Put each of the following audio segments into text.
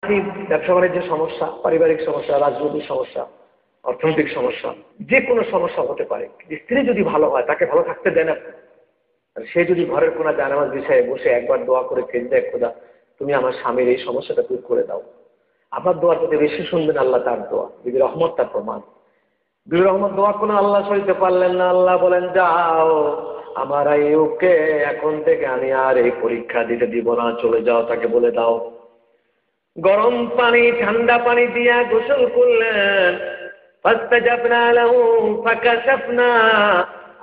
ব্যবসা বাণিজ্যের সমস্যা, পারিবারিক সমস্যা, রাজনৈতিক সমস্যা, অর্থনৈতিক সমস্যা, যে কোনো সমস্যা হতে পারে। স্ত্রী যদি ভালো হয়, তাকে ভালো থাকতে দেন আপনি। আর সে যদি ঘরের কোনা জানামাজ বিষয়ে বসে একবার দোয়া করে কেঁদে দেয়, খোদা তুমি আমার স্বামীর এই সমস্যাটা দূর করে দাও, আপনার দোয়ার প্রতি বেশি শুনবেন আল্লাহ তার দোয়া। বিবি রহমত তার প্রমাণ। বিবি রহমত দোয়া কোনো আল্লাহ সইতে পারলেন না। আল্লাহ বলেন, যাও আমার আইয়ুবকে এখন থেকে আমি আর এই পরীক্ষা দিতে দিব না, চলে যাও, তাকে বলে দাও। গরম পানি ঠান্ডা পানি দিয়া গোসল করলেন। ফাস্তাজাবনা লাহু ফাকাশাফনা,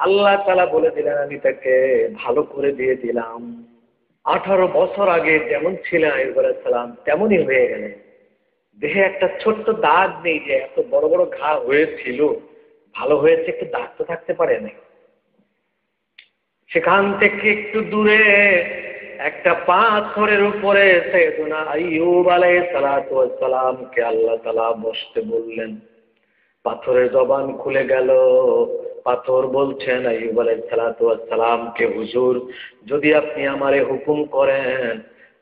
আল্লাহ তাআলা বলে দিলেন আমি তাকে ভালো করে দিয়ে দিলাম। 18 বছর আগে যেমন ছিলেন আইয়ুব আলাইহিস সালাম তেমনই হয়ে গেলেন। দেহে একটা ছোট্ট দাগ নেই, যে এত বড় বড় ঘা হয়েছিল, ভালো হয়েছে, একটু দাগ তো থাকতে পারে না। সেখান থেকে একটু দূরে একটা পাথরের উপরে সাইয়েদুনা আইয়ুব আলাইহিস সালাতু ওয়াস সালামকে আল্লাহ তাআলা বসতে বললেন। পাথরের জবান খুলে গেল। পাথর বলছেন আইয়ুব আলাইহিস সালাতু ওয়াস সালামকে, হুজুর যদি আপনি আমারে হুকুম করেন,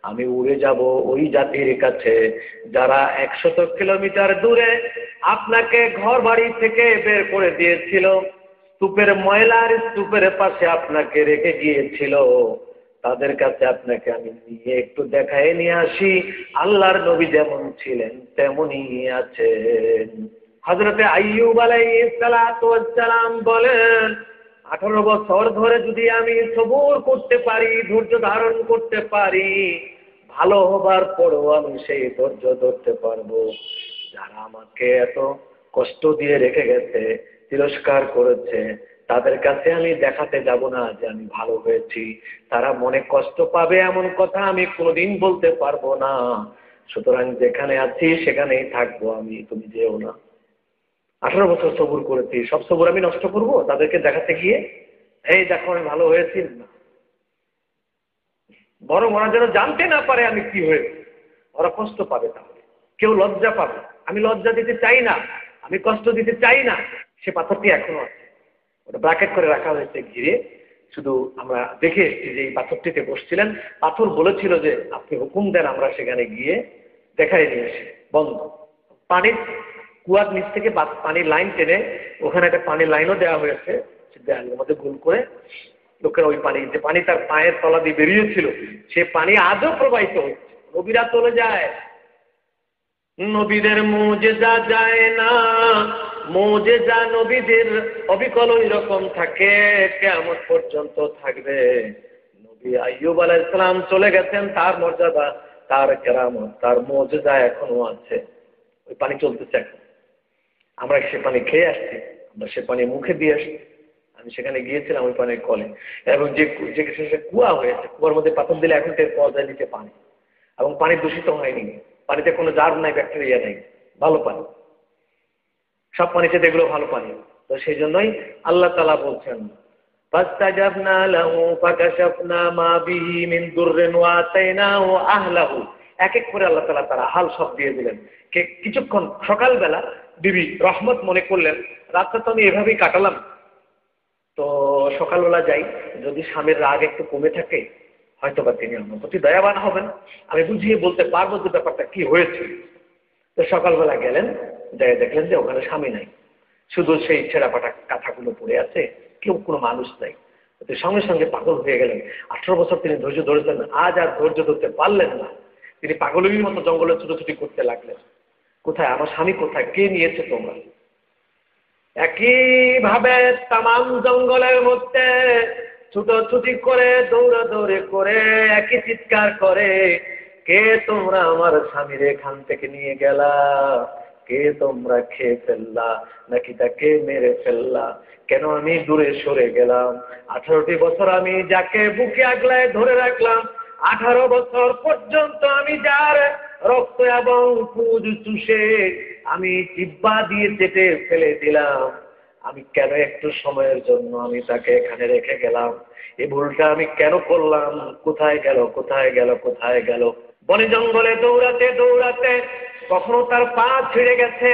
আমি উড়ে যাব ওই জাতির কাছে যারা 100 কিলোমিটার দূরে আপনাকে ঘর বাড়ি থেকে বের করে দিয়েছিল, স্তূপের ময়লার স্তূপের পাশে আপনাকে রেখে গিয়েছিল, তাদের কাছে আপনাকে আমি নিয়ে একটু দেখায় নিয়ে আসি আল্লাহর নবী যেমন ছিলেন তেমনই আছেন। হযরতে আইয়ুব আলাইহিস সালাতু ওয়াস সালাম বলেন, 18 বছর ধরে যদি আমি সবুর করতে পারি, ধৈর্য ধারণ করতে পারি, ভালো হবার পরও আমি সেই ধৈর্য ধরতে পারবো। যারা আমাকে এত কষ্ট দিয়ে রেখে গেছে, তিরস্কার করেছে, তাদের কাছে আমি দেখাতে যাব না যে আমি ভালো হয়েছি। তারা মনে কষ্ট পাবে এমন কথা আমি কোনোদিন বলতে পারবো না। সুতরাং যেখানে আছি সেখানেই থাকবো আমি, তুমি যেও না। 18 বছর সবুর করেছি, সব সবুর আমি নষ্ট করব তাদেরকে দেখাতে গিয়ে? এই দেখো আমি ভালো হয়েছি না, বরং ওরা যেন জানতে না পারে আমি কি হয়েছে। ওরা কষ্ট পাবে, তাহলে কেউ লজ্জা পাবে। আমি লজ্জা দিতে চাই না, আমি কষ্ট দিতে চাই না। সে পাথরটি এখনো আছে, ওটা ব্র্যাকেট করে রাখা হয়েছে ঘিরে। শুধু আমরা দেখে এসেছি যে এই পাথরটিতে বসছিলেন। পাথর বলেছিল যে আপনি হুকুম দেন, আমরা সেখানে গিয়ে দেখাই নিয়ে আসি। বন্ধ। পানির কুয়ার নিচ থেকে পানির লাইন টেনে ওখানে একটা পানির লাইনও দেওয়া হয়েছে, দেয়ালের মধ্যে গোল করে। লোকেরা ওই পানি, যে পানি তার পায়ের তলা দিয়ে বেরিয়েছিল, সে পানি আজও প্রবাহিত হচ্ছে। নবীরা চলে যায়, নবীদের মুজিজা যায় না, মুজিজা নবীদের অবিকল এরকম থাকে, কিয়ামত পর্যন্ত থাকবে। নবী আইয়ুব আলাইহিস সালাম চলে গেছেন, তার মর্যাদা, তার কেরামত, তার মুজিজা এখনো আছে। ওই পানি চলতেছে এখন। আমরা সে পানি খেয়ে আসছি, আমরা সে পানি মুখে দিয়ে আসছি। আমি সেখানে গিয়েছিলাম ওই পানির কলে, এবং যে কুয়া হয়েছে, কুয়ার মধ্যে পাথর দিলে এখন টের পাওয়া যায় নিচে পানি, এবং পানি দূষিত হয়নি, পানিতে কোনো জার্ম নাই, ব্যাকটেরিয়া নাই, ভালো পানি। সব পানিতে দেখলো ভালো পানি। তো সেই জন্যই আল্লাহ তাআলা বলছেন, ফাস্তাজাবনা লাহু ফাকাশাফনা মা বিহি মিন দুররিন ওয়া আতাইনাহু আহলাহু। এক এক করে আল্লাহ তাআলা তারা হাল সব দিয়ে দিলেন। কিছুক্ষণ সকালবেলা বিবি রহমত মনে করলেন, রাতটা তো আমি এভাবেই কাটালাম, তো সকালবেলা যাই, যদি স্বামীর রাগ একটু কমে থাকে হয়তো বা তিনি আমার প্রতি দয়াবান হবেন, আমি বুঝিয়ে বলতে পারবো যে ব্যাপারটা কি হয়েছে। তো সকালবেলা গেলেন, যাই দেখলেন যে ওখানে স্বামী নাই, শুধু সেই ছেঁড়াপাটা কাঁথাগুলো পড়ে আছে, কেউ কোনো মানুষ নাই। সঙ্গে সঙ্গে পাগল হয়ে গেলেন। 18 বছর তিনি ধৈর্য ধরেছেন, আজ আর ধৈর্য ধরতে পারলেন না। তিনি পাগলের মতো জঙ্গলে ছুটোছুটি করতে লাগলেন, কোথায় আমার স্বামী, কোথায়, কে নিয়েছে তোমরা? একইভাবে তামাম জঙ্গলের মধ্যে ছুটোছুটি করে, দৌড়াদৌড়ি করে, একই চিৎকার করে, কে তোমরা আমার স্বামীর এখান থেকে নিয়ে গেলা? কে তোমরা খেয়ে ফেললা নাকি তাকে মেরে ফেললা? কেন আমি দূরে সরে গেলাম? 18টি বছর আমি যাকে বুকে আগলায় ধরে রাখলাম, 18 বছর পর্যন্ত আমি যার রক্ত এবং পুজ চুষে আমি জিহ্বা দিয়ে চেটে ফেলে দিলাম, আমি কেন একটু সময়ের জন্য আমি তাকে এখানে রেখে গেলাম? এই ভুলটা আমি কেন করলাম? কোথায় গেল, কোথায় গেল, কোথায় গেল? বনে জঙ্গলে দৌড়াতে দৌড়াতে কখনো তার পা ছিঁড়ে গেছে,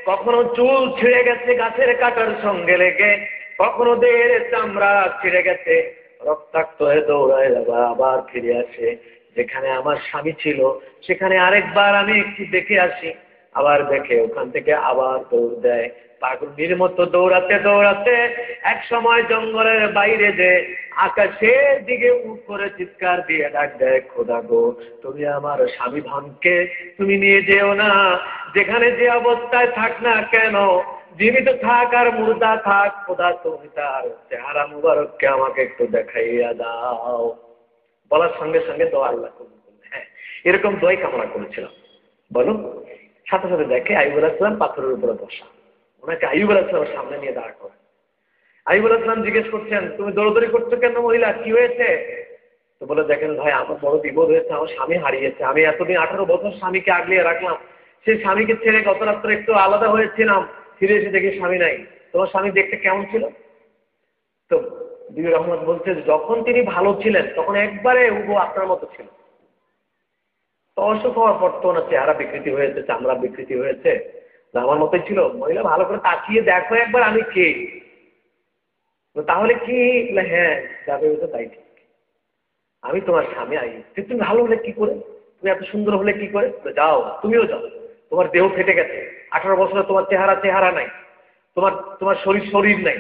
কখনো চুল ছিঁড়ে গেছে গাছের কাটার সঙ্গে লেগে, কখনো দেহের চামড়া ছিঁড়ে গেছে, রক্তাক্ত হয়ে দৌড়ায় আবার ফিরে আসে। যেখানে আমার স্বামী ছিল সেখানে আরেকবার আমি একটু দেখে আসি। আবার দেখে ওখান থেকে আবার দৌড় দেয়, পাগলের মতো দৌড়াতে দৌড়াতে এক সময় জঙ্গলের বাইরে যে আকাশের দিকে মুখ করে চিৎকার দিয়ে ডাক দেয়, খোদা গো, তুমি আমার স্বামী ধনকে তুমি নিয়ে যেও না, যেখানে যে অবস্থায় থাক না কেন, জীবিত থাক আর মুর্দা থাক, খোদা তুমি তার চেহারা মুবারককে আমাকে একটু দেখাইয়া দাও। বলার সঙ্গে সঙ্গে দোয়া আল্লাহ কবুল করলেন। হ্যাঁ, এরকম দোয়াই কামনা করেছিলাম। বলো, সাথে সাথে দেখে আইয়ুব আলাইহিস সালাম পাথরের উপরে বসা, ওনাকে আইয়ুব আলাইহিস সালামের সামনে নিয়ে দাঁড়া করে। আইয়ুব আলাইহিস সালাম জিজ্ঞেস করছেন, তুমি দৌড়দৌড়ি করছো কেন মহিলা, কি হয়েছে? তো বলে, দেখেন ভাই, আমার বড় বিপদ হয়েছে, আমার স্বামী হারিয়েছে। আমি এতদিন 18 বছর স্বামীকে আগলিয়ে রাখলাম, সেই স্বামীকে ছেড়ে গত রাত্রে একটু আলাদা হয়েছিলাম, ফিরে এসে দেখি স্বামী নাই। তোমার স্বামী দেখতে কেমন ছিল? তো বিবি রহমত বলছে, যখন তিনি ভালো ছিলেন তখন একবারে হুবহু আপনার মতো ছিল, তো অসুখ হওয়ার পর তো ওনার চেহারা বিকৃতি হয়েছে, চামড়া বিকৃতি হয়েছে, আমার মতোই ছিল। মহিলা ভালো করে তাকিয়ে দেখো একবার আমি কে। তাহলে কি? হ্যাঁ, যাবে হতো তাই ঠিক, আমি তোমার স্বামী আইয়ুব। তুমি ভালো হলে কি করে, তুমি এত সুন্দর হলে কি করে? যাও, তুমিও যাও, তোমার দেহ ফেটে গেছে, 18 বছরে তোমার চেহারা নাই, তোমার তোমার শরীর শরীর নাই,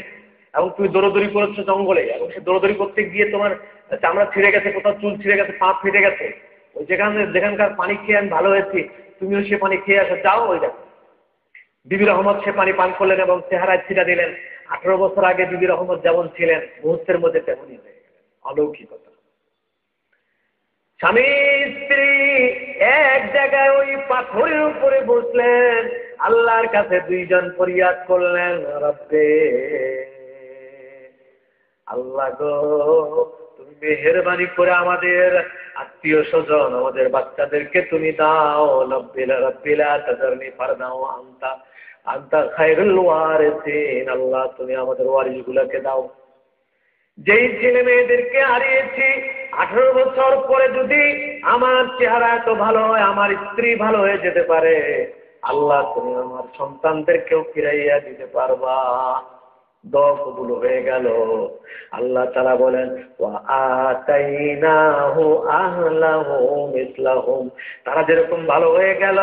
এবং তুমি দৌড়দৌড়ি করেছো জঙ্গলে, এবং সে দৌড়দৌড়ি করতে গিয়ে তোমার চামড়া ছিঁড়ে গেছে, কোথাও চুল ছিঁড়ে গেছে, পা ফেটে গেছে, ওই যেখানকার পানি খেয়ে আমি ভালো হয়েছি, তুমিও সে পানি খেয়ে আসো, যাও ওই দেখো। বিবি রহমত সে পানি পান করলেন এবং চেহারায় ছিটা দিলেন। 18 বছর আগে বিবি রহমত যেমন ছিলেন মুহূর্তের মধ্যে তেমনই হয়ে গেলেন। অলৌকিকতা। স্বামী স্ত্রী এক জায়গায় ওই পাথরের উপরে বসলেন, আল্লাহর কাছে দুইজন ফরিয়াদ করলেন, রব্বে, আল্লাহ গো, তুমি মেহেরবানি করে আমাদের আত্মীয় স্বজন, আমাদের বাচ্চাদেরকে তুমি দাও। রব্বিলা তাজারনি ফারদাও আনতা আনতা খায়রুল ওয়ারিসিন। আল্লাহ, তুমি আমাদের ওয়ারিসগুলোকে দাও। যেই ছেলে মেয়েদেরকে হারিয়েছি, 18 বছর পরে যদি আমার চেহারা এত ভালো হয়, আমার স্ত্রী ভালো হয়ে যেতে পারে, আল্লাহ তুমি আমার সন্তানদেরকেও ফিরাইয়া দিতে পারবা। দোয়া কবুল হয়ে গেল। আল্লাহ তাআলা বলেন, ওয়া আতাইনাহু আহলাহু মিসলাহুম। তারা যেরকম ভালো হয়ে গেল,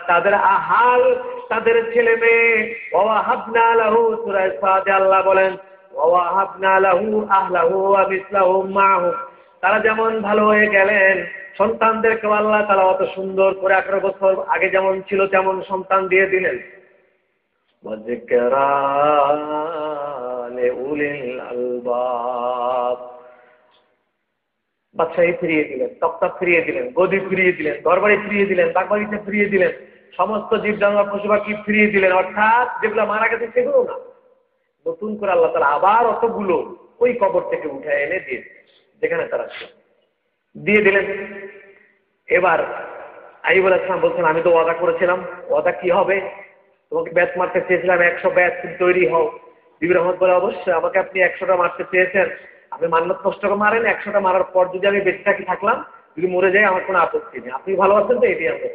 তাদের আহাল, তাদের ছেলে মেয়ে, ওয়া ওয়াহাবনা লাহু, সূরা ফাতিহা আল্লাহ বলেন, ওয়া ওয়াহাবনা লাহু আহলাহু ওয়া মিসলাহুম মাআহুম। তারা যেমন ভালো হয়ে গেলেন, সন্তানদেরকে আল্লাহ তাআলা অত সুন্দর করে 18 বছর আগে যেমন ছিল তেমন সন্তান দিয়ে দিলেন। ওয়াযিকরা লিউলিল আলবাব। বাদশাহী ফিরিয়ে দিলেন, তক্তা ফিরিয়ে দিলেন, গদি ফিরিয়ে দিলেন, ঘরবাড়ি ফিরিয়ে দিলেন, বাগবাড়িতে ফিরিয়ে দিলেন, সমস্ত জীবজন্তু পশু পাখি ফিরিয়ে দিলেন। অর্থাৎ যেগুলো মারা গেছে সেগুলো না, নতুন করে আল্লাহ তাআলা আবার অতগুলো ওই কবর থেকে উঠে এনে দিয়ে যেখানে তারা ছিল দিয়ে দিলেন। এবার আইয়ুব আলাইহিস সালাম বলছেন, আমি তো ওয়াদা করেছিলাম, ওয়াদা কি হবে? তোমাকে ব্যাট মারতে চেয়েছিলাম, 100 ব্যাট, তৈরি হও। বিবি রহমত বলে, অবশ্যই, আমাকে আপনি 100টা মারতে চেয়েছেন, আপনি মান্নাত কষ্ট করে মারেন, 100টা মারার পর যদি আমি বেঁচে থাকি থাকলাম, যদি মরে যাই আমার কোনো আপত্তি নেই, আপনি ভালো আছেন তো, এটাই আমরা।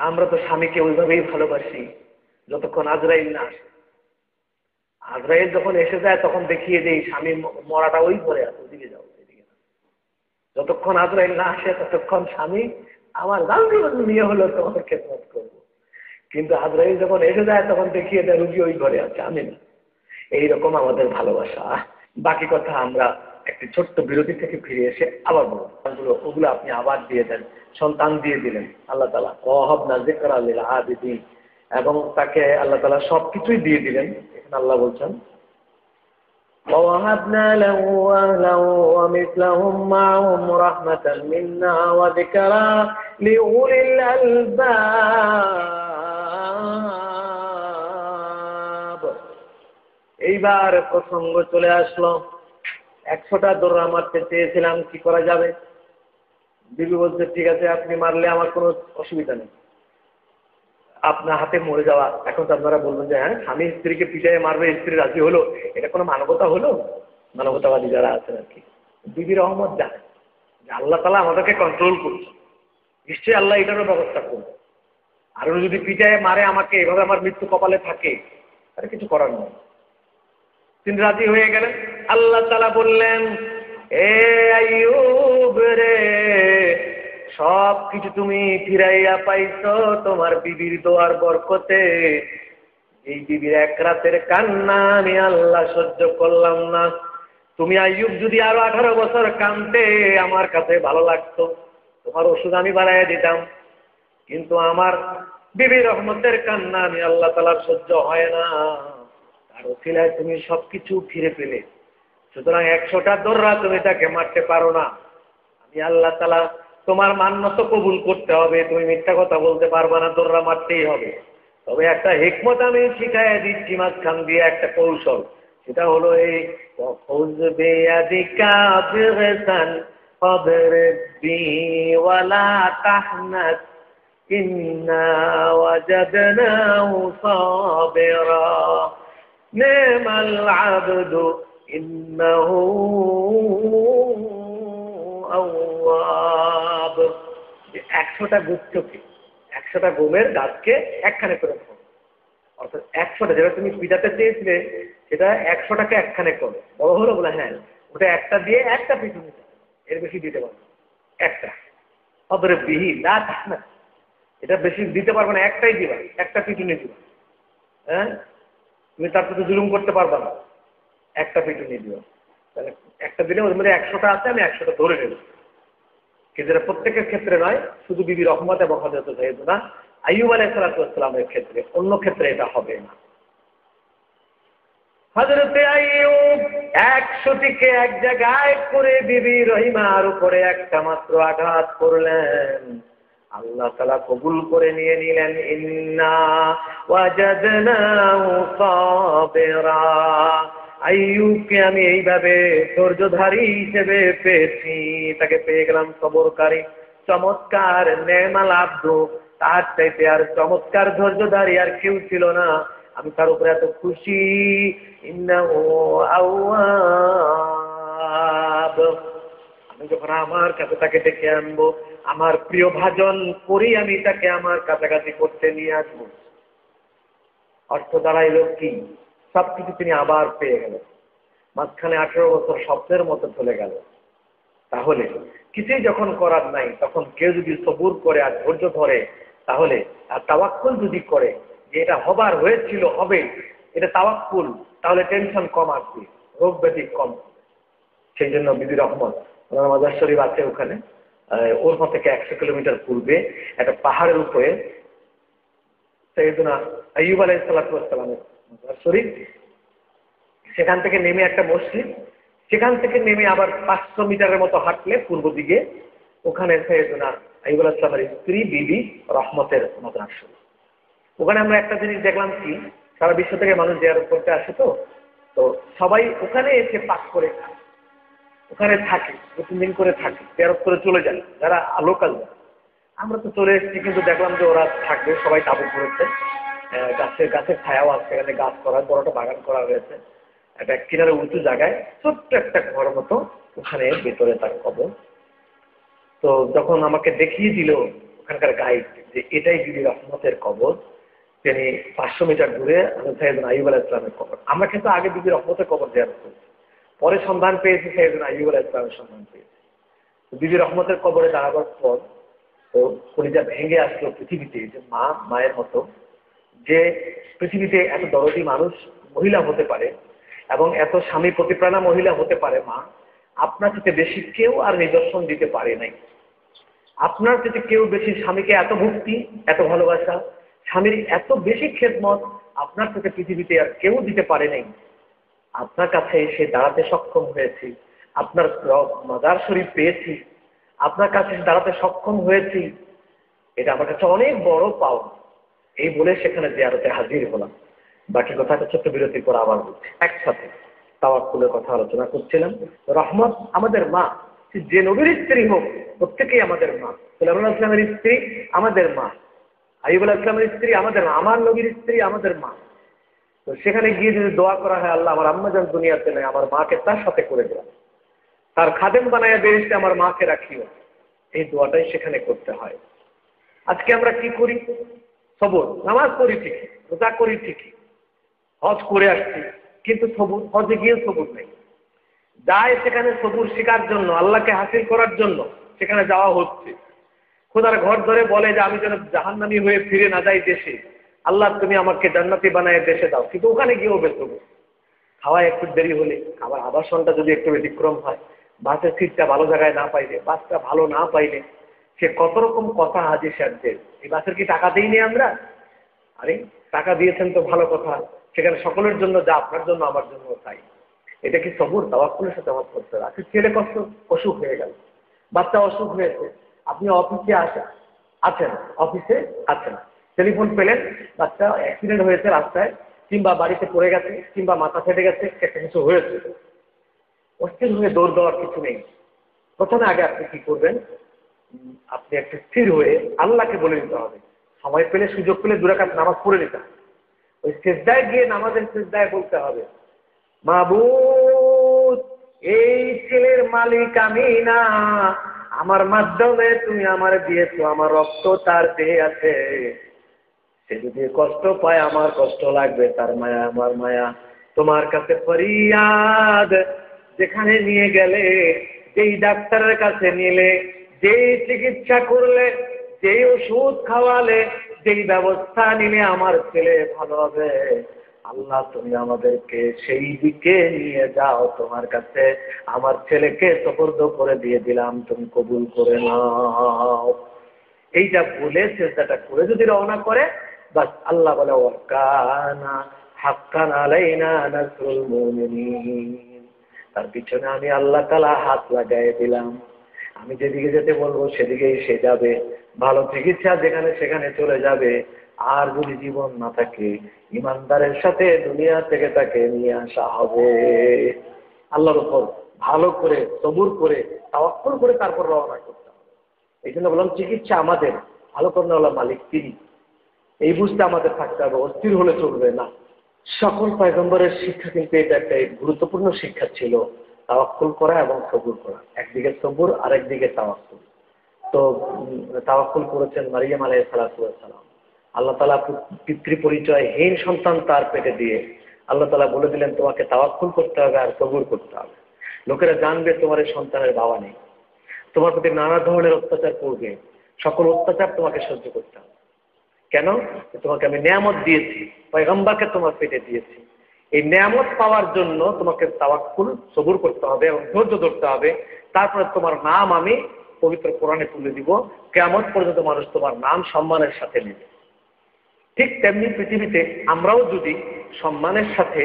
আমরা তো স্বামীকে ওইভাবেই ভালোবাসি যতক্ষণ আজরাইল না আসে। আজরাইল যখন এসে যায় তখন দেখিয়ে দেই স্বামী মরাটা ওই ঘরে আছে, ওদিকে যাও, এদিকে না। যতক্ষণ আজরাইল না আসে ততক্ষণ স্বামী আমার নিয়ে হলো তোমার খেদমত করবো, কিন্তু আজরাইল যখন এসে যায় তখন দেখিয়ে দেয় রুগী ওই ঘরে আছে, আমি না। এইরকম আমাদের ভালোবাসা। বাকি কথা আমরা একটি ছোট্ট বিরতি থেকে ফিরে এসে আবার বলবো। ওগুলো আপনি আবার দিয়ে দেন। সন্তান দিয়ে দিলেন আল্লাহ তাআলা, ওয়াহাবনা যিকরা লিল আবিদিন, এবং তাকে আল্লাহ তাআলা সবকিছুই দিয়ে দিলেন। এখানে আল্লাহ বলছেন, وَوَهَبْنَا لَهُ أَهْلَهُ وَمِثْلَهُم مَّعَهُمْ رَحْمَةً مِنَّا وَذِكْرَىٰ لِأُولِي الْأَلْبَابِ। এইবার প্রসঙ্গ চলে আসলো, 100টা দৌড়া মারতে চেয়েছিলাম, কি করা যাবে? বিবি বলছে, ঠিক আছে, আপনি মারলে আমার কোনো অসুবিধা নেই, আপনার হাতে মরে যাওয়া। এখন তো আপনারা বলবেন যে হ্যাঁ, স্বামী স্ত্রীকে পিটাইয়ে মারবে, স্ত্রী রাজি হলো, এটা কোনো মানবতা হলো? মানবতাবাদী যারা আছেন আর কি। বিবি রহমত জানে যে আল্লাহ তাআলা আমাদেরকে কন্ট্রোল করছে, নিশ্চয়ই আল্লাহ এটারও ব্যবস্থা করবে। আর যদি পিটাইয়ে মারে আমাকে, এভাবে আমার মৃত্যু কপালে থাকে, আর কিছু করার নয়। তিনি রাজি হয়ে গেলেন। আল্লাহ তাআলা বললেন, এ আইয়ুব রে, সব কিছু তুমি ফিরাইয়া পাইছো তোমার বিবির দোয়ার বরকতে। এই বিবির এক রাতের কান্না আমি আল্লাহ সহ্য করলাম না। তুমি আইয়ুব যদি আরো 18 বছর কাঁদতে আমার কাছে ভালো লাগতো, তোমার ওষুধ আমি বাড়াইয়া দিতাম, কিন্তু আমার বিবি রহমতের কান্না আমি আল্লাহ তাআলার সহ্য হয় না। আর ওসিলায় তুমি সবকিছু ফিরে পেলে, সুতরাং 100টা দররা তুমি তাকে মারতে পারো না। আমি আল্লাহ তাআলা তোমার মান্যত কবুল করতে হবে, তুমি মিথ্যা কথা বলতে পারবা না, দররা মারতেই হবে। তবে একটা হিকমত আমি শিখাইয়া দিচ্ছি মাঝখান দিয়ে, একটা কৌশল, সেটা হলো এই ইন্না ওয়াজাদনাহু সাবিরা নি'মাল আবদু ইন্নাহু আওয়াব। 100টা গুচ্ছকে, 100টা গমের গাছকে একখানে করে দাও, অর্থাৎ 100টা যেটা তুমি পিটাতে চেয়েছিলে সেটা 100টাকে একখানে করো। বড় হলো বলে হ্যাঁ, ওটা একটা দিয়ে একটা পিছনে, এর বেশি দিতে পারবে একটা। অদরে বিহি না, এটা বেশি দিতে পারবে না, একটাই দিবা, একটা পিটুনি দিবা। হ্যাঁ, তুমি তার প্রতি জুলুম করতে পারবা না, একটা পিটুনি দিবা। তাহলে একটা দিলে ওর মধ্যে 100টা আছে, আমি 100টা ধরে নেব। কিন্তু এটা প্রত্যেকের ক্ষেত্রে নয়, শুধু বিবি রহমত এবং হযরত সাইয়েদনা আইয়ুব আলাইহিস সালামের ক্ষেত্রে, অন্য ক্ষেত্রে এটা হবে না। হযরত আইয়ুব 100টিকে এক জায়গায় করে বিবি রহিমার উপরে একটা মাত্র আঘাত করলেন, আল্লাহ তাআলা কবুল করে নিয়ে নিলেন। ইন্না ওয়াজাদনাহু সাবিরা, আইয়ুবকে আমি এইভাবে ধৈর্যধারী হিসেবে পেয়েছি, তাকে পেয়ে গেলাম সবরকারী, চমৎকার নেমাল আব্দু, তার চাইতে আর চমৎকার ধৈর্যধারী আর কেউ ছিল না। আমি তার উপরে এত খুশি। ইন্নাহু আওয়াব, আমি যখন আমার কাছে তাকে ডেকে আনবো, আমার প্রিয় ভাজন করি আমি তাকে আমার কাছাকাছি করতে নিয়ে আসবো। অর্থ দাঁড়াইল কি, সবকিছু তিনি আবার পেয়ে গেলেন। মাঝখানে 18 বছর স্বপ্নের মতো চলে গেল। তাহলে কিছুই যখন করার নাই, তখন কেউ যদি সবুর করে আর ধৈর্য ধরে, তাহলে আর তাওয়াক্কুল যদি করে যে এটা হবার হয়েছিল হবে, এটা তাওয়াক্কুল, তাহলে টেনশন কম আসবে, রোগ ব্যাধি কম। সেই জন্য বিবি রহমত, ওনার মাজার শরীফ আছে ওখানে, ওর থেকে 100 কিলোমিটার পূর্বে একটা পাহাড়ের উপরে সাইয়েদনা আইয়ুব আলাইহিস সালামের মাজার শরীফ। সেখান থেকে নেমে একটা মসজিদ, সেখান থেকে নেমে আবার 500 মিটারের মতো হাঁটলে পূর্ব দিকে, ওখানে সাইয়েদনা আইয়ুব আলাইহিস সালামের স্ত্রী বিবি রহমতের মাজার শরীফ। ওখানে আমরা একটা জিনিস দেখলাম কি, সারা বিশ্ব থেকে মানুষ জিয়ারত করতে আসে, তো সবাই ওখানে এসে পাক করে খায়, ওখানে থাকে, 2-3 দিন করে থাকে, জিয়ারত করে চলে যায় যারা লোকাল। আমরা তো চলে এসেছি, কিন্তু দেখলাম যে ওরা থাকবে, সবাই তাবু করেছে, গাছের ছায়াও আছে, এখানে গাছ করা, বড়টা বাগান করা হয়েছে, একটা কিনারে উঁচু জায়গায় ছোট্ট একটা ঘর মতো, ওখানে ভেতরে তার কবর। তো যখন আমাকে দেখিয়ে দিল ওখানকার গাইড যে এটাই বিবি রহমতের কবর, তিনি 500 মিটার দূরে সাইয়েদনা আইয়ুব আলাইহিস সালামের কবর। আমরা কিন্তু আগে বিবি রহমতের কবর জিয়ারত করেছি, পরে সন্ধান পেয়েছি সাইয়েদনা আইয়ুব আলাইহিস সালামের সন্ধান পেয়েছি। বিবি রহমতের কবরে দাঁড়াবার পর তো কলিজা ভেঙে আসলো পৃথিবীতে, যে মায়ের মতো, যে পৃথিবীতে এত দরদি মানুষ মহিলা হতে পারে এবং এত স্বামী প্রতিপ্রাণা মহিলা হতে পারে মা, আপনার থেকে বেশি কেউ আর নিদর্শন দিতে পারে নাই। আপনার থেকে কেউ বেশি স্বামীকে এত ভক্তি, এত ভালোবাসা, স্বামীর এত বেশি খেদমত আপনার থেকে পৃথিবীতে আর কেউ দিতে পারে নাই। আপনার কাছে এসে দাঁড়াতে সক্ষম হয়েছি, আপনার মাজার শরীফ পেয়েছি, আপনার কাছে দাঁড়াতে সক্ষম হয়েছি, এটা আমার কাছে অনেক বড় পাওয়া। এই বলে সেখানে জিয়ারতে হাজির হলাম। বাকি কথাটা ছোট্ট বিরতির পর আবার বলছি। একসাথে তাওয়াক্কুলের কথা আলোচনা করছিলাম। রহমত আমাদের মা, যে নবীর স্ত্রী হোক, প্রত্যেকেই আমাদের মা। সুলাইমান আলাইহিস সালামের স্ত্রী আমাদের মা, আইয়ুব আলাইহিস সালামের স্ত্রী আমাদের মা, আমার নবীর স্ত্রী আমাদের মা। তো সেখানে গিয়ে যদি দোয়া করা হয়, আল্লাহ আমার আম্মা জান দুনিয়াতে নেই, আমার মাকে তার সাথে করে দিলাম, তার খাদেম বানায়া বেহেশতে আমার মাকে রাখিও, এই দোয়াটাই সেখানে করতে হয়। আজকে আমরা কি করি? সবর, নামাজ পড়ি ঠিকই, রোজা করি ঠিকই, হজ করে আসছি, কিন্তু সবুর, হজে গিয়েও সবুর নেই। যায় সেখানে সবুর শেখার জন্য, আল্লাহকে হাসিল করার জন্য সেখানে যাওয়া হচ্ছে। খোদার ঘর ধরে বলে যে আমি যেন জাহান্নামী হয়ে ফিরে না যাই দেশে, আল্লাহ তুমি আমাকে জান্নাতি বানায় দেশে দাও, কিন্তু ওখানে গিয়েও বেসবুর। খাওয়ায় একটু দেরি হলে, আবার আবাসনটা যদি একটু ব্যতিক্রম হয়, বাসের সিটটা ভালো জায়গায় না পাইলে, বাসটা ভালো না পাইলে, সে কত রকম কথা হাজির সাজছে। এই বাসের কি টাকা দিইনি আমরা? আরে টাকা দিয়েছেন তো ভালো কথা, সেখানে সকলের জন্য যা আপনার জন্য আমার জন্য তাই। এটা কি সবুর? তাওয়াক্কুলের সাথে আমার করতে হবে। আজকে ছেলে কষ্ট, অসুখ হয়ে গেল, বাচ্চা অসুখ হয়েছে, আপনি অফিসে আছেন, অফিসে আছেন, টেলিফোন পেলেন বাচ্চা অ্যাক্সিডেন্ট হয়েছে রাস্তায়, কিংবা বাড়িতে পড়ে গেছে, কিংবা মাথা ফেটে গেছে, একটা কিছু হয়েছে। অস্থির হয়ে দৌড় দেওয়ার কিছু নেই। প্রথমে আগে আপনি কি করবেন? আপনি একটু স্থির হয়ে আল্লাহকে বলে দিতে হবে। সময় পেলে, সুযোগ পেলে 2 রাকাত নামাজ পড়ে নিতে হবে। ওই সিজদায় গিয়ে, নামাজের সিজদায় বলতে হবে, মাবুদ, এই ছেলের মালিক আমি না, আমার মাধ্যমে তুমি আমার দিয়েছো, আমার রক্ত তার দেহে আছে, সে যদি কষ্ট পায় আমার কষ্ট লাগবে, তার মায়া আমার মায়া। তোমার কাছে ফরিয়াদ, যেখানে নিয়ে গেলে, যেই ডাক্তারের কাছে নিলে, যেই চিকিৎসা করলে, যেই ওষুধ খাওয়ালে, যেই ব্যবস্থা নিলে আমার ছেলে ভালো হবে, আল্লাহ তুমি আমাদেরকে সেই দিকে নিয়ে যাও। তোমার কাছে আমার ছেলেকে সুপর্দ করে দিয়ে দিলাম, তুমি কবুল করে নাও। এইটা বলে চেষ্টাটা করে যদি রওনা করে, বাস আল্লাহ বলে ওয়াকানা হাক্কান আলাইনা নাসরুল মুমিনিন, তার পিছনে আমি আল্লাহ তাআলা হাত লাগাই দিলাম। আমি যেদিকে যেতে বলবো সেদিকেই সে যাবে, ভালো চিকিৎসা যেখানে সেখানে চলে যাবে। আর যদি জীবন না থাকে, ইমানদারের সাথে দুনিয়া থেকে তাকে নিয়ে আসা হবে। আল্লাহর উপর ভালো করে সবুর করে তাওয়াক্কুল করে তারপর রওনা করতে হবে। এই জন্য বললাম চিকিৎসা আমাদের, ভালো করেন মালিক তিনি, এই বুঝতে আমাদের থাকতে হবে। অস্থির হলে চলবে না। সকল পয়গম্বরের শিক্ষা কিন্তু এটা একটা গুরুত্বপূর্ণ শিক্ষা ছিল, তাওয়াক্কুল করা এবং সবুর করা। একদিকে সবুর, আরেকদিকে তাওয়াক্কুল। তো তাওয়াক্কুল করেছেন মারিয়াম আলাইহিস সালাম। আল্লাহ তাআলা পিতৃ পরিচয়হীন সন্তান তার পেটে দিয়ে আল্লাহ তাআলা বলে দিলেন তোমাকে তাওয়াক্কুল করতে হবে আর সবুর করতে হবে। লোকেরা জানবে তোমার এই সন্তানের বাবা নেই, তোমার প্রতি নানা ধরনের অত্যাচার করবে, সকল অত্যাচার তোমাকে সহ্য করতে হবে। কেন? তোমাকে আমি নিয়ামত দিয়েছি, পয়গম্বরকে তোমার পেটে দিয়েছি। এই নিয়ামত পাওয়ার জন্য তোমাকে তাওয়াক্কুল সবুর করতে হবে এবং ধৈর্য ধরতে হবে। তারপরে তোমার নাম আমি পবিত্র কোরআনে তুলে দিব, কিয়ামত পর্যন্ত মানুষ তোমার নাম সম্মানের সাথে নেবে। ঠিক তেমনি পৃথিবীতে আমরাও যদি সম্মানের সাথে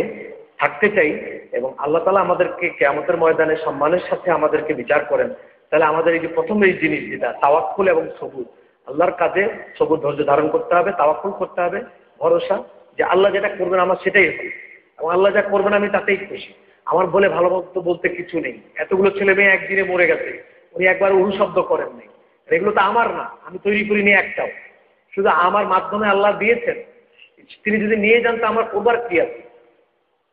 থাকতে চাই এবং আল্লাহ তাআলা আমাদেরকে কিয়ামতের ময়দানে সম্মানের সাথে আমাদেরকে বিচার করেন, তাহলে আমাদের এই যে প্রথম এই জিনিস যেটা তাওয়াক্কুল এবং সবুর, আল্লাহর কাজে সবুর ধৈর্য ধারণ করতে হবে, তাওয়াক্কুল করতে হবে, ভরসা যে আল্লাহ যেটা করবেন আমার সেটাই হবে, এবং আল্লাহ যা করবেন আমি তাতেই খুশি। আমার বলে ভালো বলতে কিছু নেই। এতগুলো ছেলে মেয়ে একদিনে মরে গেছে, উনি একবার উহু শব্দ করেন নাই। এগুলো তো আমার না, আমি তৈরি করিনি একটাও, শুধু আমার মাধ্যমে আল্লাহ দিয়েছেন। তিনি যদি নিয়ে যান তো আমার করবার কি আছে?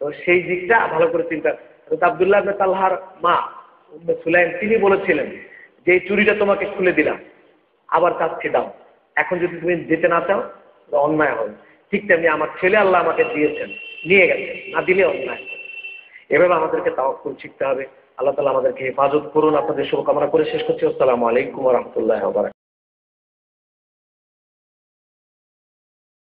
তো সেই দিকটা ভালো করে চিন্তা। আব্দুল্লাহ ইবনে তালহার মা উম্মে সুলাইম তিনি বলেছিলেন যে এই চুরিটা তোমাকে খুলে দিলাম, আবার চাচ্ছি দাও, এখন যদি তুমি যেতে না চাও অন্যায় হবে। ঠিক তেমনি আমার ছেলে আল্লাহ আমাকে দিয়েছেন, নিয়ে গেছেন, না দিলে অন্যায়। এভাবে আমাদেরকে তাওয়াক্কুল শিখতে হবে। আল্লাহ তাআলা আমাদেরকে হেফাজত করুন। আপনাদের শুভকামনা করে শেষ করছি। আসসালামু আলাইকুম ওয়া রাহমাতুল্লাহি ওয়া বারাকাতুহু।